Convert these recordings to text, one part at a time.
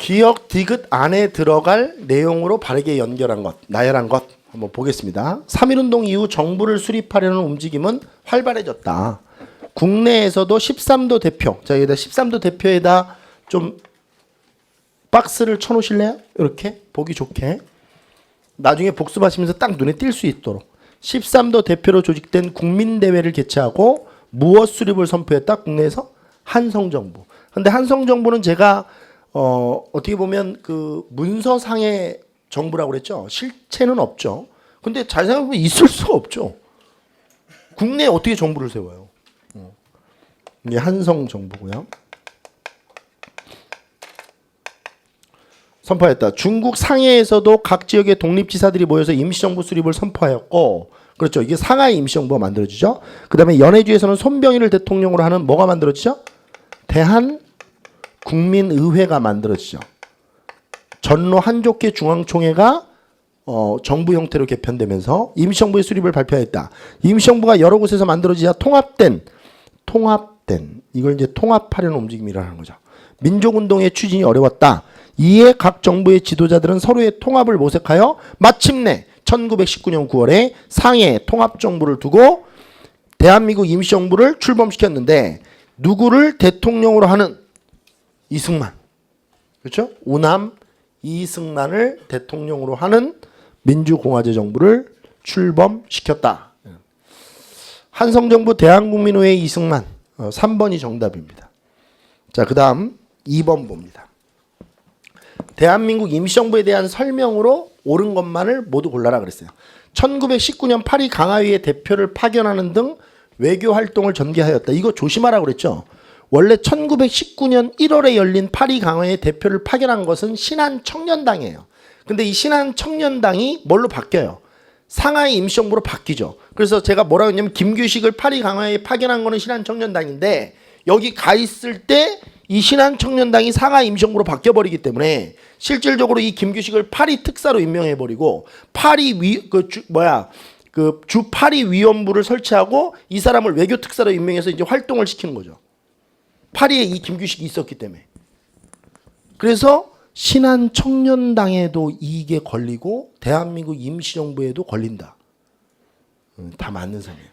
기억 디귿 안에 들어갈 내용으로 바르게 연결한 것, 나열한 것 한번 보겠습니다. 3.1운동 이후 정부를 수립하려는 움직임은 활발해졌다. 국내에서도 13도 대표, 자 여기다 13도 대표에다 좀 박스를 쳐놓으실래요? 이렇게 보기 좋게. 나중에 복습하시면서 딱 눈에 띌 수 있도록 13도 대표로 조직된 국민대회를 개최하고 무엇 수립을 선포했다? 국내에서 한성정부. 근데 한성정부는 제가 어떻게 보면 그 문서상의 정부라고 그랬죠. 실체는 없죠. 근데 잘 생각해보면 있을 수가 없죠. 국내에 어떻게 정부를 세워요? 이게 한성정부고요. 선포했다. 중국 상해에서도 각 지역의 독립지사들이 모여서 임시정부 수립을 선포하였고, 그렇죠. 이게 상하이 임시정부가 만들어지죠. 그 다음에 연해주에서는 손병일을 대통령으로 하는 뭐가 만들어지죠? 대한국민의회가 만들어지죠. 전로 한족회 중앙총회가 정부 형태로 개편되면서 임시정부의 수립을 발표했다. 임시정부가 여러 곳에서 만들어지자 통합된 이걸 이제 통합하려는 움직임이라는 거죠. 민족운동의 추진이 어려웠다. 이에 각 정부의 지도자들은 서로의 통합을 모색하여 마침내 1919년 9월에 상해 통합정부를 두고 대한민국 임시정부를 출범시켰는데 누구를 대통령으로 하는 이승만, 그렇죠? 우남 이승만을 대통령으로 하는 민주공화제 정부를 출범시켰다. 한성정부 대한국민회의 이승만 3번이 정답입니다. 자, 그 다음 2번 봅니다. 대한민국 임시정부에 대한 설명으로 옳은 것만을 모두 골라라 그랬어요. 1919년 파리 강화위의 대표를 파견하는 등 외교 활동을 전개하였다. 이거 조심하라고 그랬죠. 원래 1919년 1월에 열린 파리 강화의 대표를 파견한 것은 신한청년당이에요. 근데 이 신한청년당이 뭘로 바뀌어요? 상하이 임시정부로 바뀌죠. 그래서 제가 뭐라고 했냐면 김규식을 파리 강화에 파견한 거는 신한청년당인데 여기 가 있을 때 이 신한청년당이 상하이 임시정부로 바뀌어버리기 때문에 실질적으로 이 김규식을 파리 특사로 임명해버리고 주 파리 위원부를 설치하고 이 사람을 외교 특사로 임명해서 이제 활동을 시키는 거죠. 파리에 이 김규식이 있었기 때문에. 그래서 신한청년당에도 이게 걸리고 대한민국 임시정부에도 걸린다. 다 맞는 소리예요.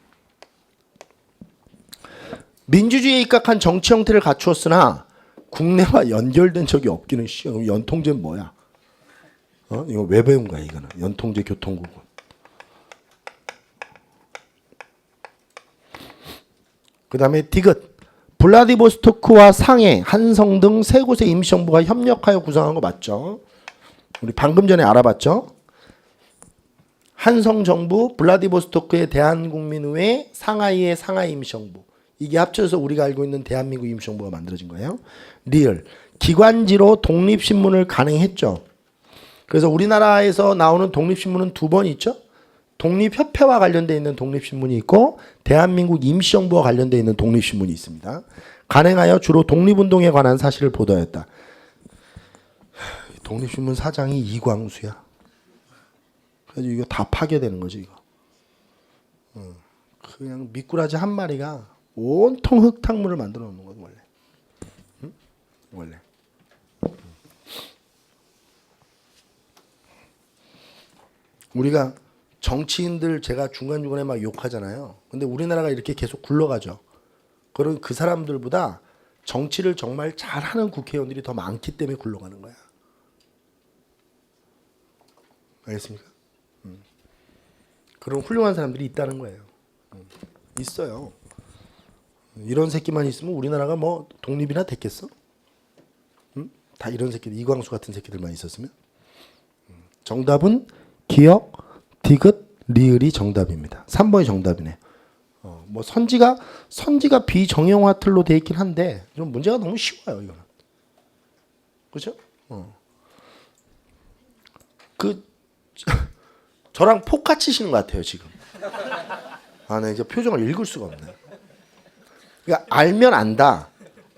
민주주의에 입각한 정치 형태를 갖추었으나 국내와 연결된 적이 없기는 쉬워. 연통제는 뭐야? 이거 왜 배운 거야 이거는? 연통제 교통국은. 그 다음에 디귿. 블라디보스토크와 상해, 한성 등 세 곳의 임시정부가 협력하여 구성한 거 맞죠? 우리 방금 전에 알아봤죠? 한성정부, 블라디보스토크의 대한국민의회, 상하이의 상하이 임시정부. 이게 합쳐서 우리가 알고 있는 대한민국 임시정부가 만들어진 거예요. 리을. 기관지로 독립신문을 간행했죠. 그래서 우리나라에서 나오는 독립신문은 두 번 있죠. 독립협회와 관련되어 있는 독립신문이 있고 대한민국 임시정부와 관련되어 있는 독립신문이 있습니다. 간행하여 주로 독립운동에 관한 사실을 보도하였다. 독립신문 사장이 이광수야. 그래서 이거 다 파괴되는 거지 이거. 그냥 미꾸라지 한 마리가 온통 흙탕물을 만들어 놓는 거죠 원래. 응? 원래. 우리가 정치인들 제가 중간중간에 막 욕하잖아요. 근데 우리나라가 이렇게 계속 굴러가죠. 그런 그 사람들보다 정치를 정말 잘하는 국회의원들이 더 많기 때문에 굴러가는 거야. 알겠습니까? 그런 훌륭한 사람들이 있다는 거예요. 있어요. 이런 새끼만 있으면 우리나라가 뭐 독립이나 됐겠어? 다 이런 새끼들, 이광수 같은 새끼들만 있었으면? 정답은 기억, 디귿, 리을이 정답입니다. 3번이 정답이네. 뭐 선지가 비정형화 틀로 돼 있긴 한데 좀 문제가 너무 쉬워요 이거는. 그렇죠? 저랑 포카 치시는 것 같아요 지금. 네, 이제 표정을 읽을 수가 없네. 그러니까 알면 안다,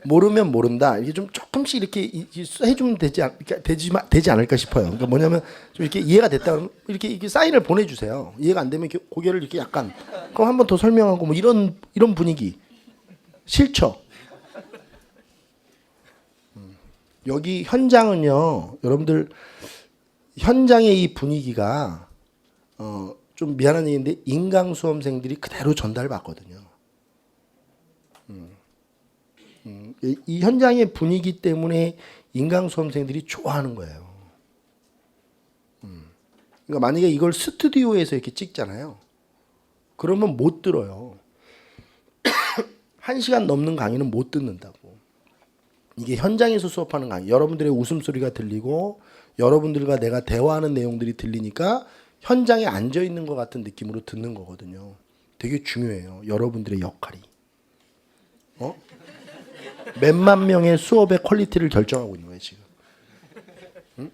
모르면 모른다. 이게 좀 조금씩 이렇게 해주면 되지 않을까 싶어요. 그러니까 뭐냐면 좀 이렇게 이해가 됐다 그러면 이렇게 사인을 보내주세요. 이해가 안 되면 이렇게 고개를 이렇게 약간 그럼 한 번 더 설명하고 뭐 이런 분위기 싫죠? 여기 현장은요, 여러분들 현장의 이 분위기가 좀 미안한 얘기인데 인강 수험생들이 그대로 전달받거든요. 이 현장의 분위기 때문에 인강 수험생들이 좋아하는 거예요. 그러니까 만약에 이걸 스튜디오에서 이렇게 찍잖아요. 그러면 못 들어요. 1시간 넘는 강의는 못 듣는다고. 이게 현장에서 수업하는 강의. 여러분들의 웃음소리가 들리고 여러분들과 내가 대화하는 내용들이 들리니까 현장에 앉아 있는 것 같은 느낌으로 듣는 거거든요. 되게 중요해요. 여러분들의 역할이. 몇만 명의 수업의 퀄리티를 결정하고 있는 거예요, 지금. 응?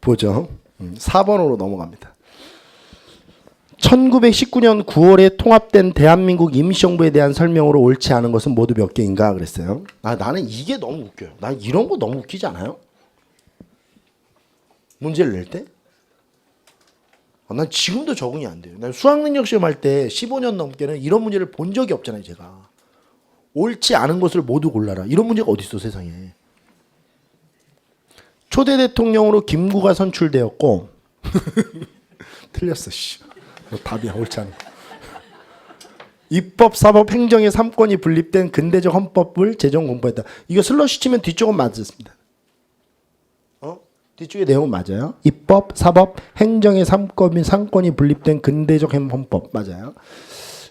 보죠. 4번으로 넘어갑니다. 1919년 9월에 통합된 대한민국 임시정부에 대한 설명으로 옳지 않은 것은 모두 몇 개인가 그랬어요. 나는 이게 너무 웃겨요. 난 이런 거 너무 웃기지 않아요? 문제를 낼 때? 난 지금도 적응이 안 돼요. 난 수학능력 시험 할 때 15년 넘게는 이런 문제를 본 적이 없잖아요, 제가. 옳지 않은 것을 모두 골라라. 이런 문제가 어디 있어, 세상에. 초대 대통령으로 김구가 선출되었고 틀렸어, 씨. 답이야, 옳지 않은 거. 입법, 사법, 행정의 3권이 분립된 근대적 헌법을 제정 공부했다. 이거 슬러시 치면 뒤쪽은 맞습니다. 뒤쪽의 내용은 맞아요. 입법, 사법, 행정의 3권이 분립된 근대적 헌법 맞아요.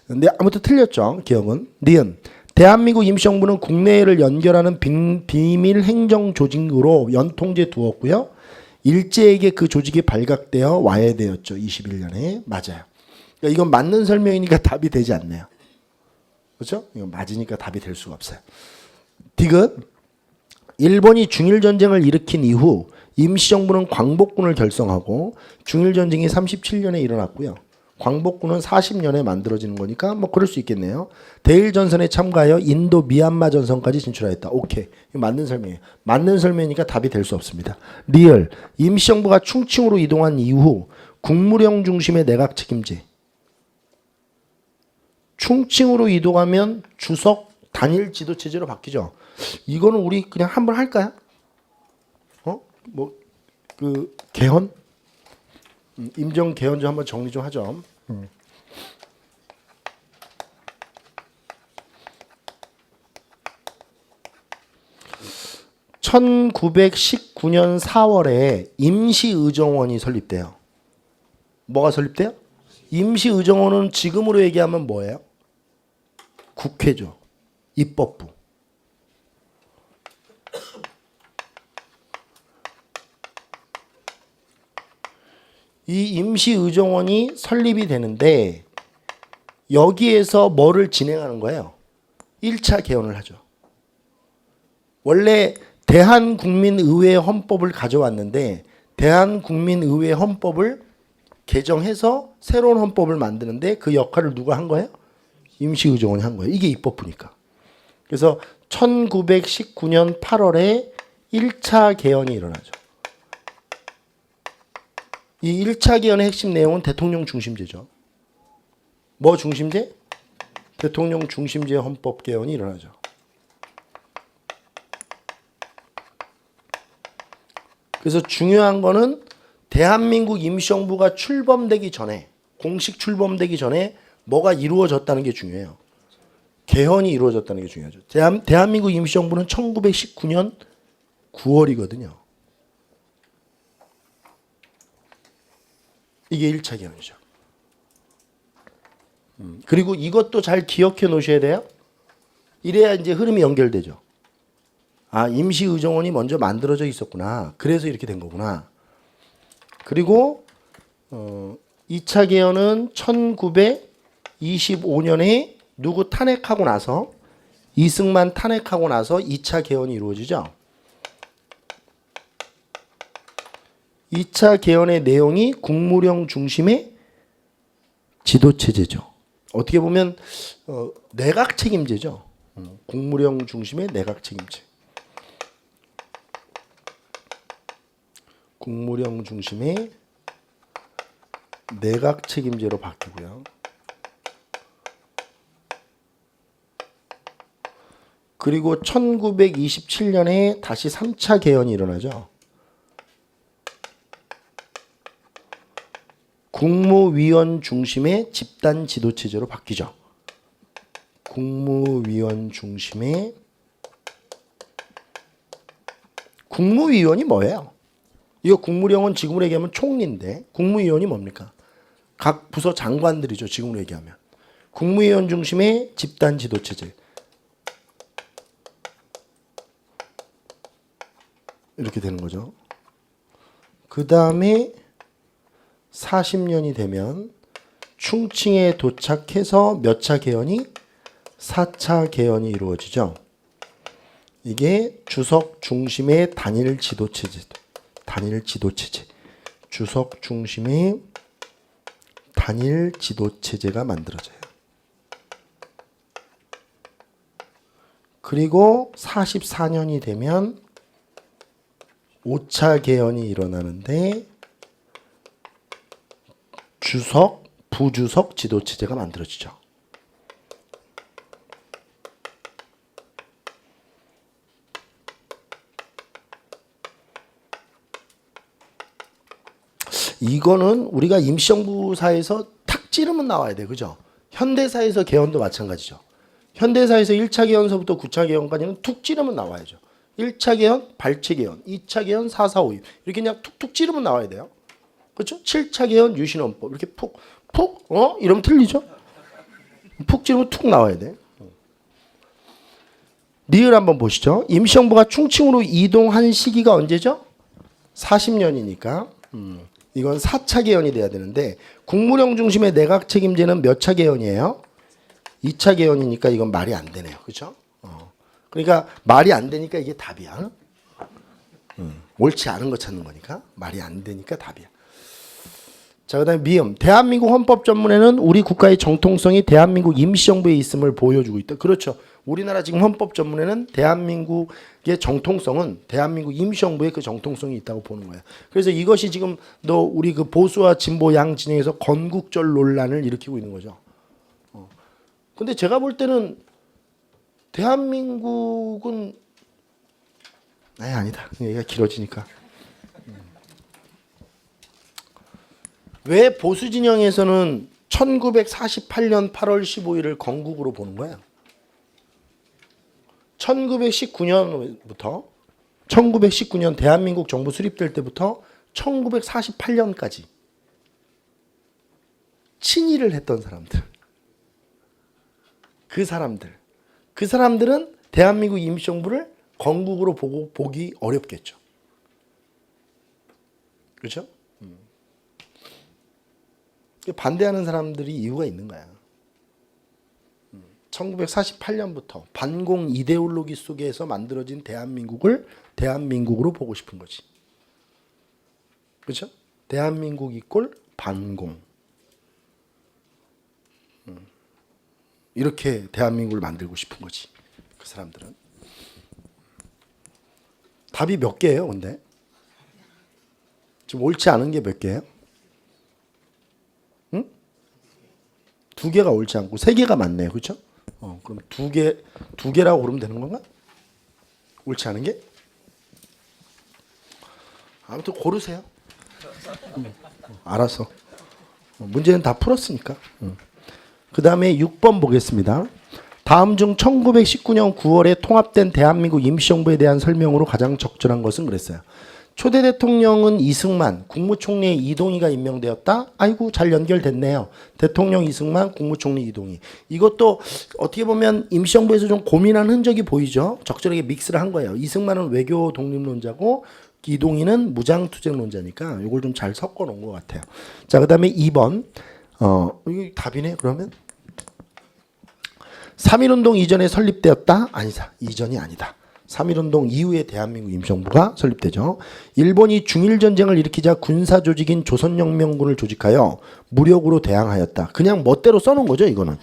근데 아무튼 틀렸죠. 기억은. 니은. 대한민국 임시정부는 국내를 연결하는 비밀 행정 조직으로 연통제 두었고요. 일제에게 그 조직이 발각되어 와해되었죠. 21년에. 맞아요. 그러니까 이건 맞는 설명이니까 답이 되지 않네요. 그렇죠? 이건 맞으니까 답이 될 수가 없어요. 디귿. 일본이 중일전쟁을 일으킨 이후 임시정부는 광복군을 결성하고 중일전쟁이 37년에 일어났고요. 광복군은 40년에 만들어지는 거니까 뭐 그럴 수 있겠네요. 대일전선에 참가하여 인도 미얀마 전선까지 진출하였다. 오케이. 이거 맞는 설명이에요. 맞는 설명이니까 답이 될 수 없습니다. 리얼. 임시정부가 충칭으로 이동한 이후 국무령 중심의 내각 책임제. 충칭으로 이동하면 주석 단일 지도 체제로 바뀌죠. 이거는 우리 그냥 한번 할까요? 개헌? 임정 개헌 좀 한번 정리 좀 하죠. 1919년 4월에 임시의정원이 설립돼요. 뭐가 설립돼요? 임시의정원은 지금으로 얘기하면 뭐예요? 국회죠. 입법부. 이 임시의정원이 설립이 되는데 여기에서 뭐를 진행하는 거예요? 1차 개헌을 하죠. 원래 대한국민의회 헌법을 가져왔는데 대한국민의회 헌법을 개정해서 새로운 헌법을 만드는데 그 역할을 누가 한 거예요? 임시의정원이 한 거예요. 이게 입법부니까. 그래서 1919년 8월에 1차 개헌이 일어나죠. 이 1차 개헌의 핵심 내용은 대통령 중심제죠. 뭐 중심제? 대통령 중심제 헌법 개헌이 일어나죠. 그래서 중요한 거는 대한민국 임시정부가 출범되기 전에, 공식 출범되기 전에 뭐가 이루어졌다는 게 중요해요. 개헌이 이루어졌다는 게 중요하죠. 대한민국 임시정부는 1919년 9월이거든요. 이게 1차 개헌이죠. 그리고 이것도 잘 기억해 놓으셔야 돼요. 이래야 이제 흐름이 연결되죠. 아, 임시의정원이 먼저 만들어져 있었구나. 그래서 이렇게 된 거구나. 그리고 2차 개헌은 1925년에 누구 탄핵하고 나서 이승만 탄핵하고 나서 2차 개헌이 이루어지죠. 2차 개헌의 내용이 국무령 중심의 지도체제죠. 어떻게 보면 내각 책임제죠. 국무령 중심의 내각 책임제. 국무령 중심의 내각 책임제로 바뀌고요. 그리고 1927년에 다시 3차 개헌이 일어나죠. 국무위원 중심의 집단 지도 체제로 바뀌죠. 국무위원 중심의 국무위원이 뭐예요? 이거 국무령은 지금으로 얘기하면 총리인데 국무위원이 뭡니까? 각 부서 장관들이죠. 지금으로 얘기하면. 국무위원 중심의 집단 지도 체제. 이렇게 되는 거죠. 그 다음에 40년이 되면 충칭에 도착해서 몇 차 개헌이? 4차 개헌이 이루어지죠. 이게 주석 중심의 단일 지도체제. 단일 지도체제. 주석 중심의 단일 지도체제가 만들어져요. 그리고 44년이 되면 5차 개헌이 일어나는데 주석, 부주석 지도체제가 만들어지죠. 이거는 우리가 임시정부사에서 탁 찌르면 나와야 돼. 그죠? 현대사에서 개헌도 마찬가지죠. 현대사에서 1차 개헌서부터 9차 개헌까지는 툭 찌르면 나와야죠. 1차 개헌, 발췌 개헌, 2차 개헌, 4.4.5 이렇게 그냥 툭툭 찌르면 나와야 돼요. 그렇죠? 7차 개헌, 유신헌법 이렇게 푹 이러면 틀리죠? 푹 찌르면 툭 나와야 돼. 리을 한번 보시죠. 임시정부가 충칭으로 이동한 시기가 언제죠? 40년이니까 이건 4차 개헌이 돼야 되는데 국무령 중심의 내각 책임제는 몇 차 개헌이에요? 2차 개헌이니까 이건 말이 안 되네요. 그렇죠? 그러니까 말이 안 되니까 이게 답이야. 옳지 않은 거 찾는 거니까 말이 안 되니까 답이야. 자, 그다음에 미음. 대한민국 헌법 전문에는 우리 국가의 정통성이 대한민국 임시정부에 있음을 보여주고 있다. 그렇죠. 우리나라 지금 헌법 전문에는 대한민국의 정통성은 대한민국 임시정부의 그 정통성이 있다고 보는 거야. 그래서 이것이 지금 우리 그 보수와 진보 양 진영에서 건국절 논란을 일으키고 있는 거죠. 근데 제가 볼 때는 대한민국은 아니다. 얘기가 길어지니까. 왜 보수 진영에서는 1948년 8월 15일을 건국으로 보는 거예요? 1919년 대한민국 정부 수립될 때부터 1948년까지 친일을 했던 사람들. 그 사람들은 대한민국 임시정부를 건국으로 보기 어렵겠죠. 그렇죠? 반대하는 사람들이 이유가 있는 거야. 1948년부터 반공 이데올로기 속에서 만들어진 대한민국을 대한민국으로 보고 싶은 거지. 그렇죠? 대한민국 이꼴 반공. 이렇게 대한민국을 만들고 싶은 거지. 그 사람들은. 답이 몇 개예요, 근데? 지금 옳지 않은 게 몇 개예요? 응? 2개가 옳지 않고 3개가 맞네요. 그렇죠? 그럼 2개라고 그러면 되는 건가? 옳지 않은 게? 아무튼 고르세요. 알았어. 문제는 다 풀었으니까. 그 다음에 6번 보겠습니다. 다음 중 1919년 9월에 통합된 대한민국 임시정부에 대한 설명으로 가장 적절한 것은 그랬어요. 초대 대통령은 이승만, 국무총리 이동희가 임명되었다. 아이고 잘 연결됐네요. 대통령 이승만, 국무총리 이동희. 이것도 어떻게 보면 임시정부에서 좀 고민한 흔적이 보이죠. 적절하게 믹스를 한 거예요. 이승만은 외교 독립론자고 이동희는 무장투쟁론자니까 이걸 좀 잘 섞어 놓은 것 같아요. 자, 그 다음에 2번. 이게 답이네 그러면? 3.1운동 이전에 설립되었다? 아니다. 이전이 아니다. 3.1운동 이후에 대한민국 임시정부가 설립되죠. 일본이 중일전쟁을 일으키자 군사조직인 조선혁명군을 조직하여 무력으로 대항하였다. 그냥 멋대로 써놓은 거죠 이거는.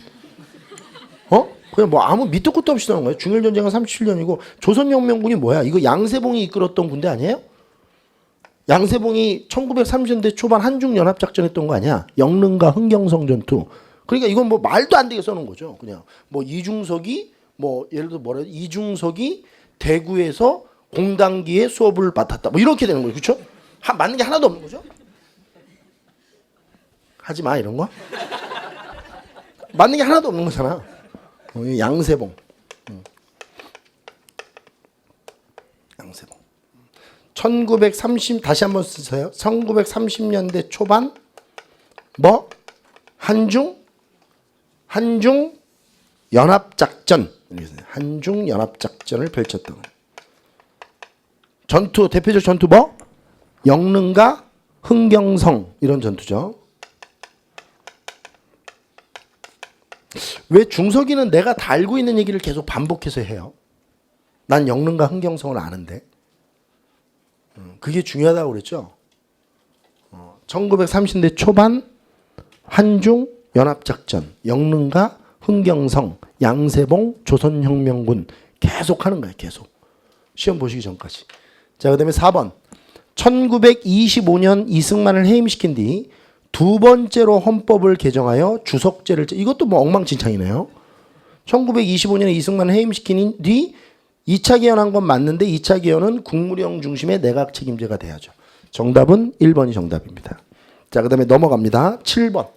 그냥 뭐 아무 밑도 끝도 없이 써놓은 거예요. 중일전쟁은 37년이고 조선혁명군이 뭐야? 이거 양세봉이 이끌었던 군대 아니에요? 양세봉이 1930년대 초반 한중연합작전 했던 거 아니야? 영릉과 흥경성 전투. 그러니까 이건 뭐 말도 안 되게 써놓은 거죠. 그냥 뭐 이중석이 뭐 예를 들어 뭐라 이중석이 대구에서 공단기에 수업을 맡았다. 뭐 이렇게 되는 거예요. 그렇죠? 맞는 게 하나도 없는 거죠. 하지 마 이런 거. 맞는 게 하나도 없는 거잖아. 양세봉. 양세봉. 1930 다시 한번 쓰세요. 1930년대 초반 뭐 한중 연합작전, 한중 연합작전을 펼쳤던 거예요. 전투 대표적 전투 뭐 영릉과 흥경성 이런 전투죠. 왜 중석이는 내가 다 알고 있는 얘기를 계속 반복해서 해요? 난 영릉과 흥경성을 아는데. 그게 중요하다고 그랬죠. 1930년대 초반 한중 연합작전, 영릉과 흥경성, 양세봉, 조선혁명군 계속 하는 거예요. 계속. 시험 보시기 전까지. 자, 그 다음에 4번. 1925년 이승만을 해임시킨 뒤 두 번째로 헌법을 개정하여 주석제를 이것도 뭐 엉망진창이네요. 1925년에 이승만을 해임시킨 뒤 2차 개헌한 건 맞는데 2차 개헌은 국무령 중심의 내각 책임제가 돼야죠. 정답은 1번이 정답입니다. 자, 그 다음에 넘어갑니다. 7번.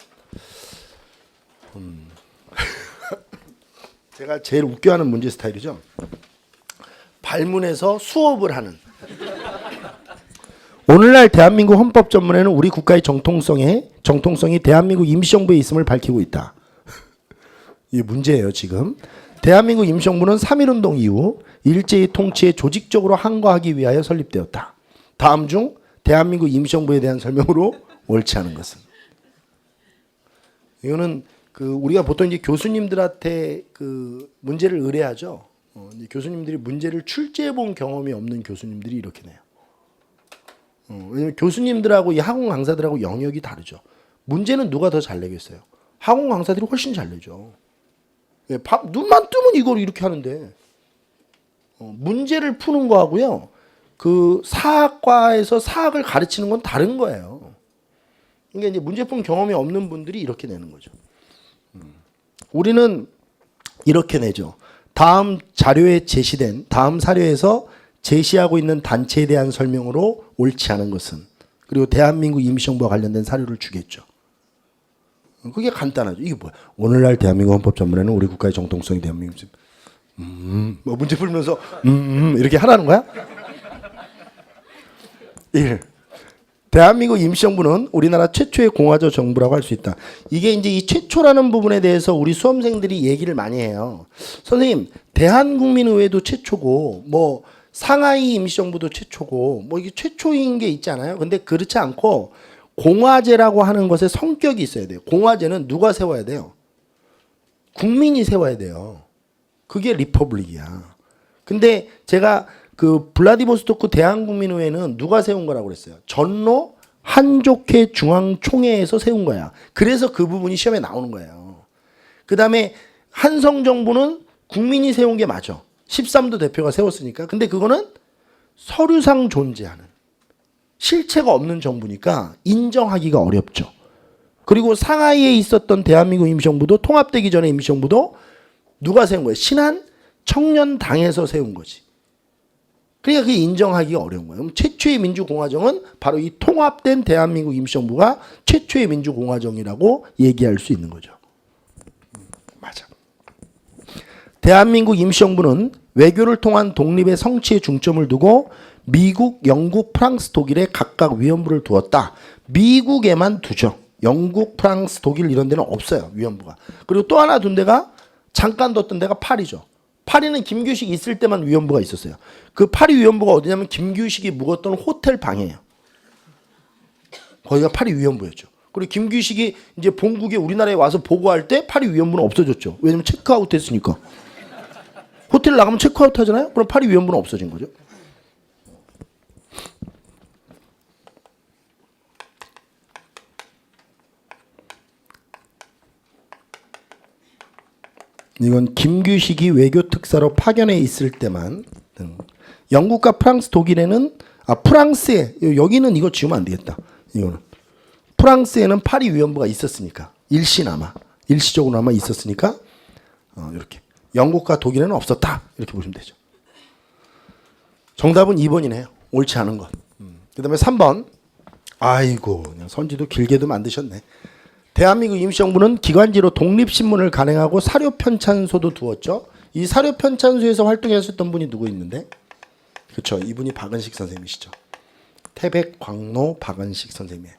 제가 제일 웃겨하는 문제 스타일이죠. 발문에서 수업을 하는. 오늘날 대한민국 헌법 전문에는 우리 국가의 정통성이 대한민국 임시정부에 있음을 밝히고 있다. 이게 문제예요 지금. 대한민국 임시정부는 3.1운동 이후 일제히 통치에 조직적으로 항거하기 위하여 설립되었다. 다음 중 대한민국 임시정부에 대한 설명으로 옳지 않은 것은. 이거는 우리가 보통 이제 교수님들한테 문제를 의뢰하죠. 이제 교수님들이 문제를 출제해 본 경험이 없는 교수님들이 이렇게 내요. 왜냐면 교수님들하고 이 학원 강사들하고 영역이 다르죠. 문제는 누가 더 잘 내겠어요? 학원 강사들이 훨씬 잘 내죠. 눈만 뜨면 이걸 이렇게 하는데 문제를 푸는 거하고요. 사학과에서 사학을 가르치는 건 다른 거예요. 그러니까 이제 문제 푼 경험이 없는 분들이 이렇게 내는 거죠. 우리는 이렇게 내죠. 다음 자료에 제시된 다음 사료에서 제시하고 있는 단체에 대한 설명으로 옳지 않은 것은, 그리고 대한민국 임시정부와 관련된 사료를 주겠죠. 그게 간단하죠. 이게 뭐야? 오늘날 대한민국 헌법 전문에는 우리 국가의 정통성이 대한민국 뭐 문제 풀면서 이렇게 하라는 거야? 1. 대한민국 임시정부는 우리나라 최초의 공화적 정부라고 할 수 있다. 이게 이제 이 최초라는 부분에 대해서 우리 수험생들이 얘기를 많이 해요. 선생님, 대한국민의회도 최초고, 뭐 상하이 임시정부도 최초고, 뭐 이게 최초인 게 있잖아요. 근데 그렇지 않고 공화제라고 하는 것에 성격이 있어야 돼요. 공화제는 누가 세워야 돼요? 국민이 세워야 돼요. 그게 리퍼블릭이야. 근데 제가 블라디보스토크 대한국민의회는 누가 세운 거라고 그랬어요? 전로 한족회 중앙총회에서 세운 거야. 그래서 그 부분이 시험에 나오는 거예요. 그 다음에 한성정부는 국민이 세운 게 맞아. 13도 대표가 세웠으니까. 근데 그거는 서류상 존재하는, 실체가 없는 정부니까 인정하기가 어렵죠. 그리고 상하이에 있었던 대한민국 임시정부도, 통합되기 전에 임시정부도 누가 세운 거예요? 신한 청년당에서 세운 거지. 그러니까 그게 인정하기가 어려운 거예요. 그럼 최초의 민주공화정은 바로 이 통합된 대한민국 임시정부가 최초의 민주공화정이라고 얘기할 수 있는 거죠. 맞아. 대한민국 임시정부는 외교를 통한 독립의 성취에 중점을 두고 미국, 영국, 프랑스, 독일에 각각 위원부를 두었다. 미국에만 두죠. 영국, 프랑스, 독일 이런 데는 없어요. 위원부가. 그리고 또 하나 둔 데가 잠깐 뒀던 데가 파리죠. 파리는 김규식이 있을 때만 위원부가 있었어요. 그 파리 위원부가 어디냐면 김규식이 묵었던 호텔 방이에요. 거기가 파리 위원부였죠. 그리고 김규식이 이제 본국에 우리나라에 와서 보고할 때 파리 위원부는 없어졌죠. 왜냐면 체크아웃 했으니까. 호텔 나가면 체크아웃 하잖아요. 그럼 파리 위원부는 없어진 거죠. 이건 김규식이 외교 특사로 파견해 있을 때만. 영국과 프랑스, 독일에는 프랑스에, 여기는 이거 지우면 안 되겠다. 이거는 프랑스에는 파리 위원부가 있었으니까 일시적으로나마 있었으니까 이렇게 영국과 독일에는 없었다. 이렇게 보시면 되죠. 정답은 2번이네요. 옳지 않은 것. 그 다음에 3번. 아이고, 그냥 선지도 길게도 만드셨네. 대한민국 임시정부는 기관지로 독립신문을 간행하고 사료편찬소도 두었죠. 이 사료편찬소에서 활동했었던 분이 누구 있는데? 그렇죠. 이분이 박은식 선생님이시죠. 태백 광로 박은식 선생님이에요.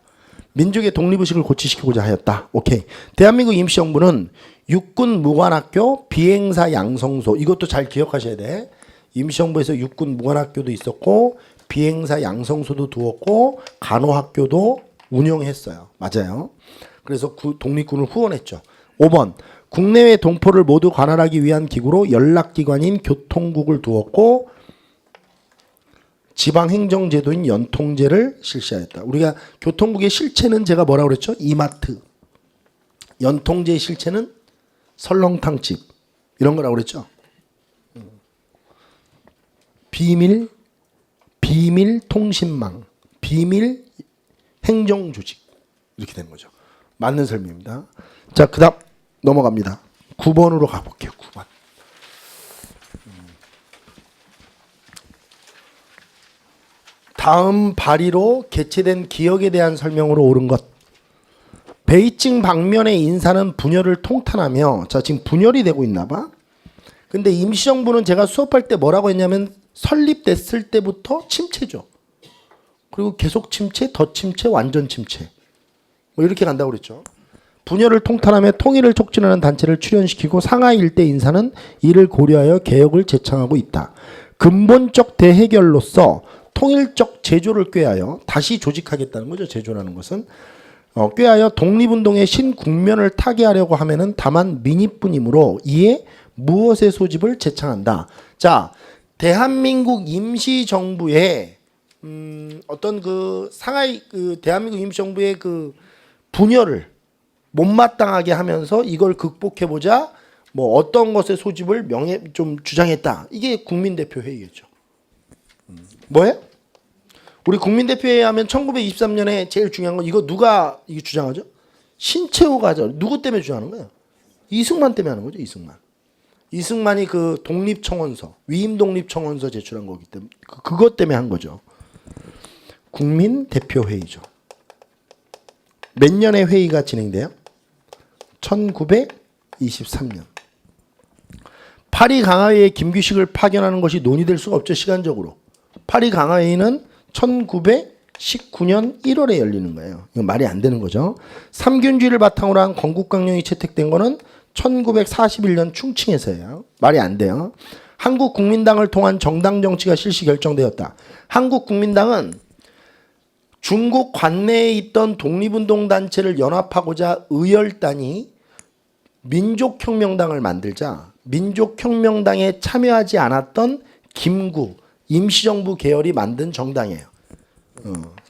민족의 독립의식을 고취시키고자 하였다. 오케이. 대한민국 임시정부는 육군 무관학교 비행사 양성소, 이것도 잘 기억하셔야 돼. 임시정부에서 육군 무관학교도 있었고 비행사 양성소도 두었고 간호학교도 운영했어요. 맞아요. 그래서 독립군을 후원했죠. 5번. 국내외 동포를 모두 관할하기 위한 기구로 연락기관인 교통국을 두었고 지방행정제도인 연통제를 실시하였다. 우리가 교통국의 실체는 제가 뭐라고 그랬죠? 이마트. 연통제의 실체는 설렁탕집. 이런 거라고 그랬죠? 비밀 통신망, 비밀 행정조직. 이렇게 되는 거죠. 맞는 설명입니다. 자, 그 다음 넘어갑니다. 9번으로 가볼게요. 9번. 다음 발의로 개최된 기억에 대한 설명으로 옳은 것. 베이징 방면의 인사는 분열을 통탄하며, 자, 지금 분열이 되고 있나 봐. 근데 임시정부는 제가 수업할 때 뭐라고 했냐면 설립됐을 때부터 침체죠. 그리고 계속 침체, 더 침체, 완전 침체. 뭐 이렇게 간다고 그랬죠. 분열을 통탄하며 통일을 촉진하는 단체를 출연시키고 상하이 일대 인사는 이를 고려하여 개혁을 제창하고 있다. 근본적 대해결로서 통일적 제조를 꾀하여 다시 조직하겠다는 거죠. 제조라는 것은 꾀하여 독립운동의 신국면을 타개하려고 하면은 다만 민의뿐이므로 이에 무엇의 소집을 제창한다. 자, 대한민국 임시정부의 어떤 그 상하이 그 대한민국 임시정부의 그 분열을 못마땅하게 하면서 이걸 극복해보자. 뭐 어떤 것의 소집을 좀 주장했다. 이게 국민대표회의겠죠. 뭐예요? 우리 국민대표회의 하면 1923년에 제일 중요한 건 이거 누가 이게 주장하죠? 신채호가 하죠. 누구 때문에 주장하는 거예요? 이승만 때문에 하는 거죠. 이승만이 그 독립청원서, 위임독립청원서 제출한 거기 때문에 그것 때문에 한 거죠. 국민대표회의죠. 몇 년에 회의가 진행돼요? 1923년. 파리 강화회에 김규식을 파견하는 것이 논의될 수가 없죠. 시간적으로. 파리 강화회의는 1919년 1월에 열리는 거예요. 이건 말이 안 되는 거죠. 삼균주의를 바탕으로 한 건국강령이 채택된 거는 1941년 충칭에서예요. 말이 안 돼요. 한국국민당을 통한 정당 정치가 실시 결정되었다. 한국국민당은 중국 관내에 있던 독립운동 단체를 연합하고자 의열단이 민족혁명당을 만들자 민족혁명당에 참여하지 않았던 김구 임시정부 계열이 만든 정당이에요.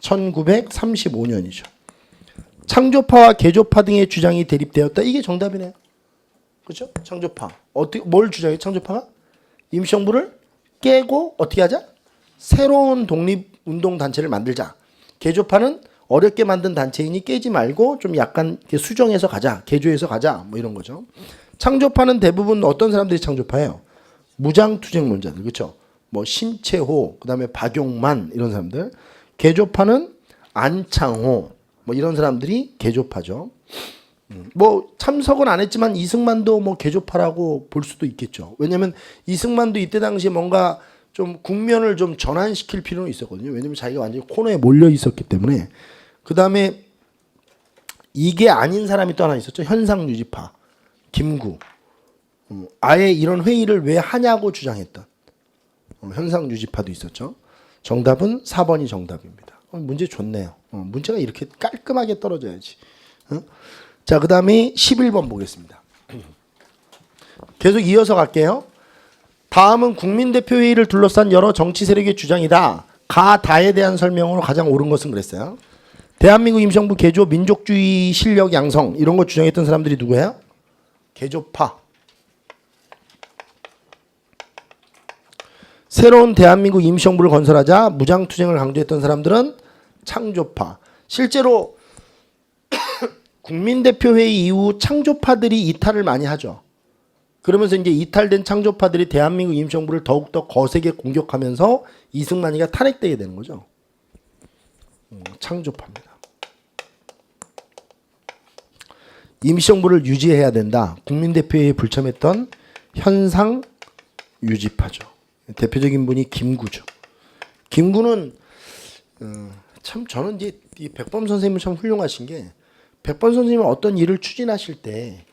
1935년이죠. 창조파와 개조파 등의 주장이 대립되었다. 이게 정답이네요. 그렇죠? 창조파. 어떻게 뭘 주장해? 창조파가 임시정부를 깨고 어떻게 하자? 새로운 독립운동 단체를 만들자. 개조파는 어렵게 만든 단체이니 깨지 말고 좀 약간 수정해서 가자. 개조해서 가자. 뭐 이런 거죠. 창조파는 대부분 어떤 사람들이 창조파예요? 무장투쟁론자들. 그렇죠? 뭐 신채호, 그다음에 박용만 이런 사람들. 개조파는 안창호 뭐 이런 사람들이 개조파죠. 뭐 참석은 안 했지만 이승만도 뭐 개조파라고 볼 수도 있겠죠. 왜냐하면 이승만도 이때 당시에 뭔가 좀 국면을 좀 전환시킬 필요는 있었거든요. 왜냐하면 자기가 완전히 코너에 몰려 있었기 때문에. 그 다음에 이게 아닌 사람이 또 하나 있었죠. 현상유지파 김구. 아예 이런 회의를 왜 하냐고 주장했던 현상유지파도 있었죠. 정답은 4번이 정답입니다. 문제 좋네요. 문제가 이렇게 깔끔하게 떨어져야지. 자, 그 다음에 11번 보겠습니다. 계속 이어서 갈게요. 다음은 국민대표회의를 둘러싼 여러 정치 세력의 주장이다. 가다에 대한 설명으로 가장 옳은 것은 그랬어요. 대한민국 임시정부 개조 민족주의 실력 양성 이런 거 주장했던 사람들이 누구예요? 개조파. 새로운 대한민국 임시정부를 건설하자 무장투쟁을 강조했던 사람들은 창조파. 실제로 국민대표회의 이후 창조파들이 이탈을 많이 하죠. 그러면서 이제 이탈된 창조파들이 대한민국 임시정부를 더욱더 거세게 공격하면서 이승만이가 탄핵되게 되는 거죠. 창조파입니다. 임시정부를 유지해야 된다. 국민대표회의에 불참했던 현상 유지파죠. 대표적인 분이 김구죠. 김구는 참 저는 이제 이 백범 선생님은 참 훌륭하신 게 백범 선생님은 어떤 일을 추진하실 때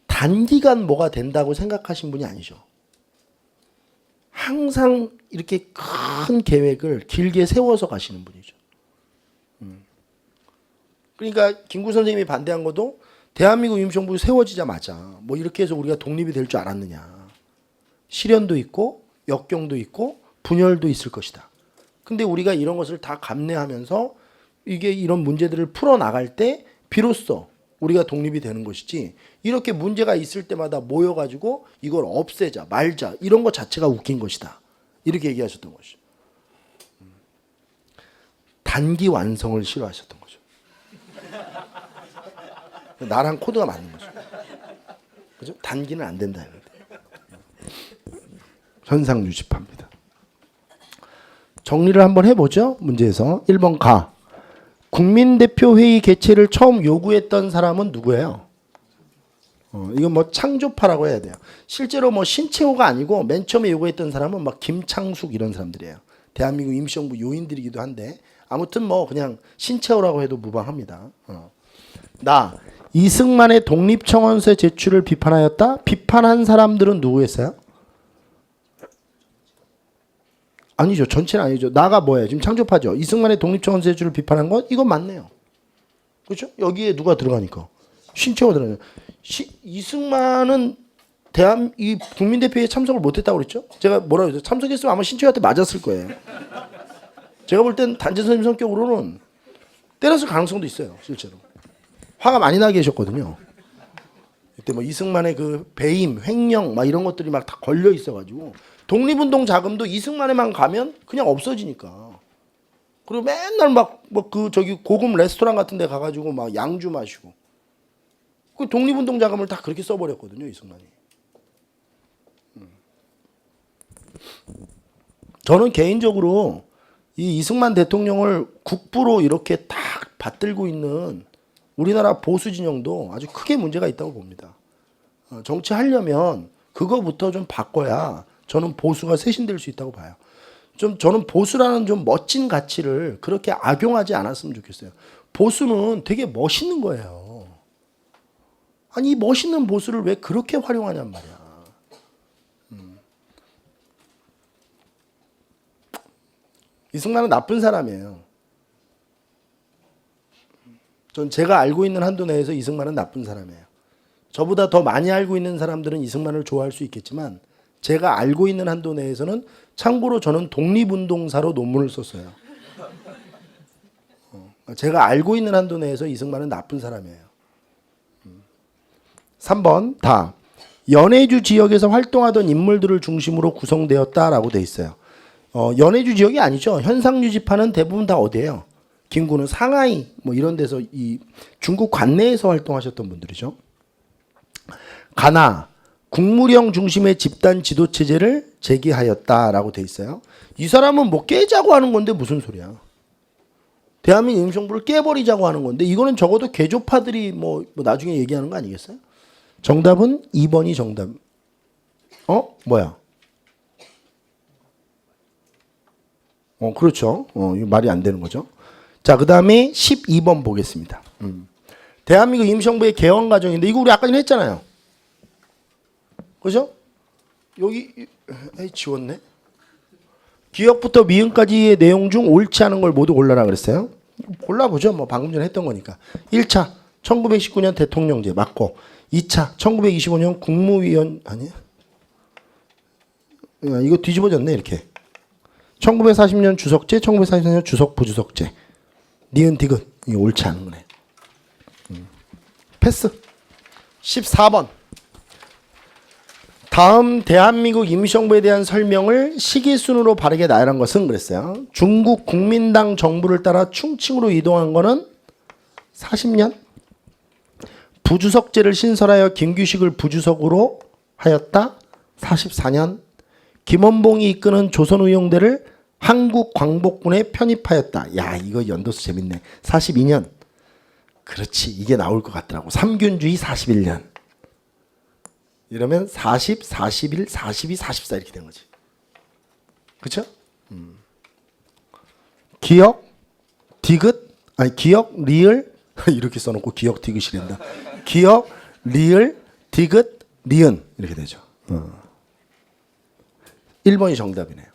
단기간 뭐가 된다고 생각하신 분이 아니죠. 항상 이렇게 큰 계획을 길게 세워서 가시는 분이죠. 그러니까 김구 선생님이 반대한 것도 대한민국 임시정부 세워지자마자 뭐 이렇게 해서 우리가 독립이 될 줄 알았느냐. 시련도 있고 역경도 있고 분열도 있을 것이다. 근데 우리가 이런 것을 다 감내하면서 이게 이런 문제들을 풀어나갈 때 비로소 우리가 독립이 되는 것이지 이렇게 문제가 있을 때마다 모여가지고 이걸 없애자 말자 이런 것 자체가 웃긴 것이다. 이렇게 얘기하셨던 것이죠. 단기 완성을 싫어하셨던 거죠. 나랑 코드가 맞는 거죠. 그죠? 단기는 안 된다. 현상 유지파입니다. 정리를 한번 해보죠. 문제에서 1번 가. 국민대표회의 개최를 처음 요구했던 사람은 누구예요? 이건 뭐 창조파라고 해야 돼요. 실제로 뭐 신채호가 아니고 맨 처음에 요구했던 사람은 막 김창숙 이런 사람들이에요. 대한민국 임시정부 요인들이기도 한데 아무튼 뭐 그냥 신채호라고 해도 무방합니다. 나 이승만의 독립청원서 제출을 비판하였다. 비판한 사람들은 누구였어요? 아니죠. 전체는 아니죠. 나가 뭐예요? 지금 창조파죠. 이승만의 독립청원서 제출을 비판한 건 이건 맞네요. 그렇죠? 여기에 누가 들어가니까 신채호가 들어가요. 이승만은 이 국민대표에 참석을 못했다고 그랬죠? 제가 뭐라고 했어요? 참석했으면 아마 신채호한테 맞았을 거예요. 제가 볼 땐 단재 선생님 성격으로는 때렸을 가능성도 있어요. 실제로. 화가 많이 나게 계셨거든요. 그때 뭐 이승만의 그 배임, 횡령 막 이런 것들이 막 다 걸려 있어가지고 독립운동 자금도 이승만에만 가면 그냥 없어지니까. 그리고 맨날 막 그 저기 고급 레스토랑 같은 데 가가지고 막 양주 마시고. 그 독립운동 자금을 다 그렇게 써버렸거든요, 이승만이. 저는 개인적으로 이 이승만 대통령을 국부로 이렇게 딱 받들고 있는 우리나라 보수 진영도 아주 크게 문제가 있다고 봅니다. 정치하려면 그거부터 좀 바꿔야 저는 보수가 쇄신될 수 있다고 봐요. 저는 보수라는 좀 멋진 가치를 그렇게 악용하지 않았으면 좋겠어요. 보수는 되게 멋있는 거예요. 아니 이 멋있는 보수를 왜 그렇게 활용하냔 말이야. 이승만은 나쁜 사람이에요. 전 제가 알고 있는 한도 내에서 이승만은 나쁜 사람이에요. 저보다 더 많이 알고 있는 사람들은 이승만을 좋아할 수 있겠지만 제가 알고 있는 한도 내에서는 참고로 저는 독립운동사로 논문을 썼어요. 제가 알고 있는 한도 내에서 이승만은 나쁜 사람이에요. 3번 다. 연해주 지역에서 활동하던 인물들을 중심으로 구성되었다라고 돼 있어요. 연해주 지역이 아니죠. 현상유지파는 대부분 다 어디예요? 김구는 상하이 뭐 이런 데서 이 중국 관내에서 활동하셨던 분들이죠. 가나 국무령 중심의 집단 지도 체제를 제기하였다라고 돼 있어요. 이 사람은 뭐 깨자고 하는 건데 무슨 소리야? 대한민국 임시정부를 깨버리자고 하는 건데 이거는 적어도 개조파들이 뭐 나중에 얘기하는 거 아니겠어요? 정답은 2번이 정답. 뭐야? 그렇죠. 이거 말이 안 되는 거죠. 자, 그 다음에 12번 보겠습니다. 대한민국 임시정부의 개헌 과정인데 이거 우리 아까 전에 했잖아요. 그죠? 여기 지웠네. 기역부터 미음까지의 내용 중 옳지 않은 걸 모두 골라라 그랬어요. 골라보죠. 뭐 방금 전에 했던 거니까. 1차 1919년 대통령제 맞고 2차 1925년 국무위원 아니야? 이거 뒤집어졌네 이렇게. 1940년 주석제 1944년 주석 부주석제. 니은 디귿 이거 옳지 않은 거네. 패스. 14번. 다음 대한민국 임시정부에 대한 설명을 시기순으로 바르게 나열한 것은 그랬어요. 중국 국민당 정부를 따라 충칭으로 이동한 거는 40년. 부주석제를 신설하여 김규식을 부주석으로 하였다. 44년. 김원봉이 이끄는 조선의용대를 한국광복군에 편입하였다. 야, 이거 연도수 재밌네. 42년. 그렇지, 이게 나올 것 같더라고. 삼균주의 41년. 이러면 40, 41, 42, 44 이렇게 된 거지. 그렇죠? 기억, 디귿, 아니 기억, 리을 이렇게 써놓고 기억, 디귿이란다. 기억, 리을, 디귿, 니은 이렇게 되죠. 1번이 정답이네요.